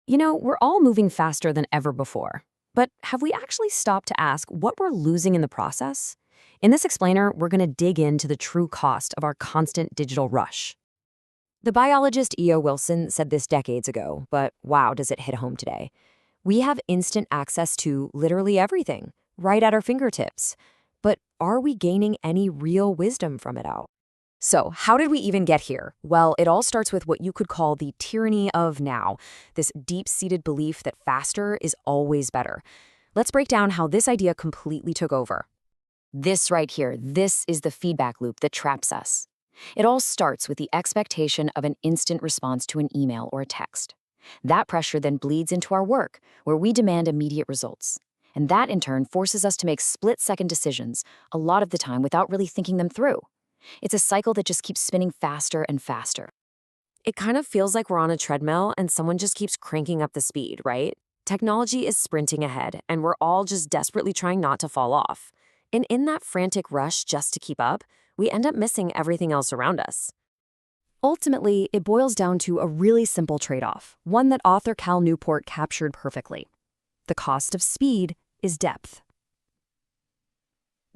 We're all moving faster than ever before. But have we actually stopped to ask what we're losing in the process? In this explainer, we're going to dig into the true cost of our constant digital rush. The biologist E.O. Wilson said this decades ago, but wow, does it hit home today. We have instant access to literally everything, right at our fingertips. But are we gaining any real wisdom from it all? So, how did we even get here? Well, it all starts with what you could call the tyranny of now, this deep-seated belief that faster is always better. Let's break down how this idea completely took over. This right here, this is the feedback loop that traps us. It all starts with the expectation of an instant response to an email or a text. That pressure then bleeds into our work, where we demand immediate results. And that, in turn, forces us to make split-second decisions, a lot of the time without really thinking them through. It's a cycle that just keeps spinning faster and faster. It kind of feels like we're on a treadmill and someone just keeps cranking up the speed, right? Technology is sprinting ahead, and we're all just desperately trying not to fall off. And in that frantic rush just to keep up, we end up missing everything else around us. Ultimately, it boils down to a really simple trade-off, one that author Cal Newport captured perfectly. The cost of speed is depth.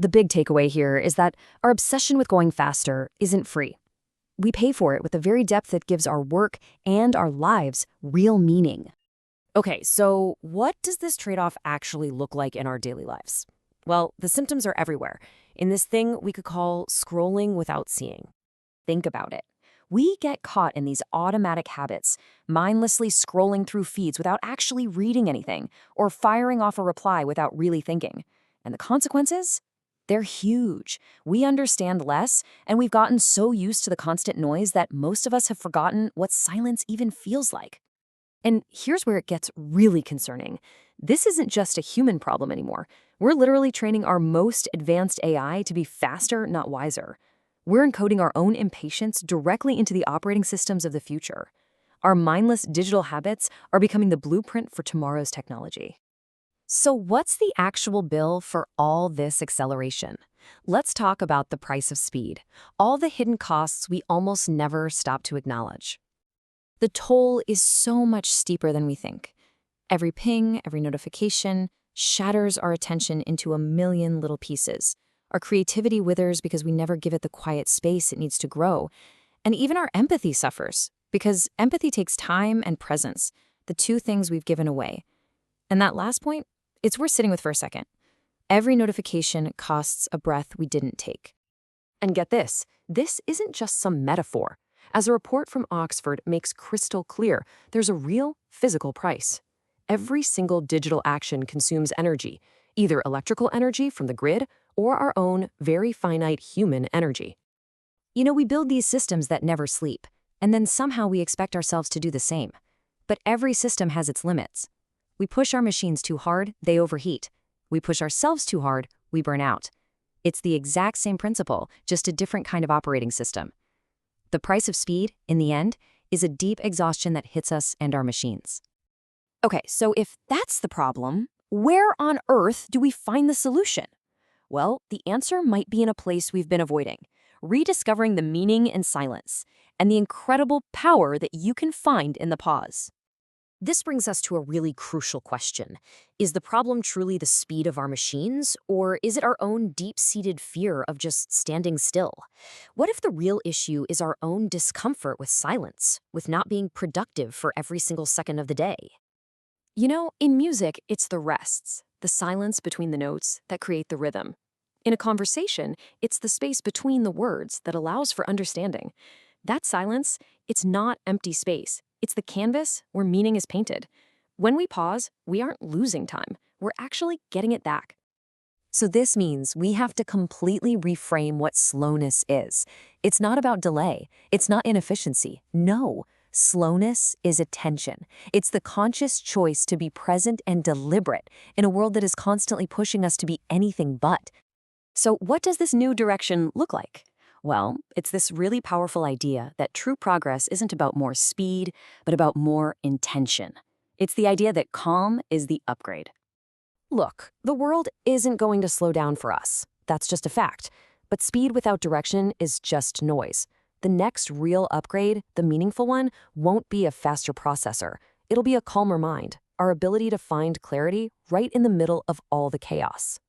The big takeaway here is that our obsession with going faster isn't free. We pay for it with the very depth that gives our work and our lives real meaning. Okay, so what does this trade-off actually look like in our daily lives? Well, the symptoms are everywhere, in this thing we could call scrolling without seeing. Think about it. We get caught in these automatic habits, mindlessly scrolling through feeds without actually reading anything, or firing off a reply without really thinking. And the consequences? They're huge. We understand less, and we've gotten so used to the constant noise that most of us have forgotten what silence even feels like. And here's where it gets really concerning. This isn't just a human problem anymore. We're literally training our most advanced AI to be faster, not wiser. We're encoding our own impatience directly into the operating systems of the future. Our mindless digital habits are becoming the blueprint for tomorrow's technology. So what's the actual bill for all this acceleration? Let's talk about the price of speed, all the hidden costs we almost never stop to acknowledge. The toll is so much steeper than we think. Every ping, every notification shatters our attention into a million little pieces. Our creativity withers because we never give it the quiet space it needs to grow. And even our empathy suffers, because empathy takes time and presence, the two things we've given away. And that last point, it's worth sitting with for a second. Every notification costs a breath we didn't take. And get this isn't just some metaphor. As a report from Oxford makes crystal clear, there's a real physical price. Every single digital action consumes energy, either electrical energy from the grid or our own very finite human energy. We build these systems that never sleep, and then somehow we expect ourselves to do the same. But every system has its limits. We push our machines too hard, they overheat. We push ourselves too hard, we burn out. It's the exact same principle, just a different kind of operating system. The price of speed, in the end, is a deep exhaustion that hits us and our machines. Okay, so if that's the problem, where on earth do we find the solution? Well, the answer might be in a place we've been avoiding, rediscovering the meaning in silence and the incredible power that you can find in the pause. This brings us to a really crucial question. Is the problem truly the speed of our machines, or is it our own deep-seated fear of just standing still? What if the real issue is our own discomfort with silence, with not being productive for every single second of the day? In music, it's the rests, the silence between the notes that create the rhythm. In a conversation, it's the space between the words that allows for understanding. That silence, it's not empty space. It's the canvas where meaning is painted. When we pause, we aren't losing time. We're actually getting it back. So this means we have to completely reframe what slowness is. It's not about delay. It's not inefficiency. No, slowness is attention. It's the conscious choice to be present and deliberate in a world that is constantly pushing us to be anything but. So what does this new direction look like? Well, it's this really powerful idea that true progress isn't about more speed, but about more intention. It's the idea that calm is the upgrade. Look, the world isn't going to slow down for us. That's just a fact. But speed without direction is just noise. The next real upgrade, the meaningful one, won't be a faster processor. It'll be a calmer mind, our ability to find clarity right in the middle of all the chaos.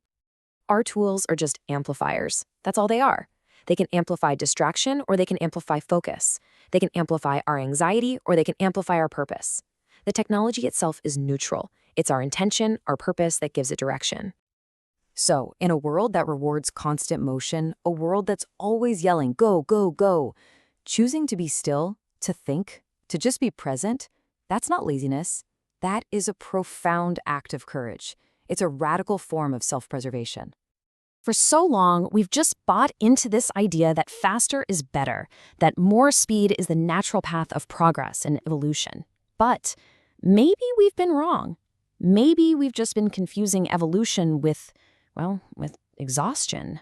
Our tools are just amplifiers. That's all they are. They can amplify distraction or they can amplify focus. They can amplify our anxiety or they can amplify our purpose. The technology itself is neutral. It's our intention, our purpose that gives it direction. So, in a world that rewards constant motion, a world that's always yelling, go, go, go, choosing to be still, to think, to just be present, that's not laziness. That is a profound act of courage. It's a radical form of self-preservation. For so long, we've just bought into this idea that faster is better, that more speed is the natural path of progress and evolution. But maybe we've been wrong. Maybe we've just been confusing evolution with exhaustion.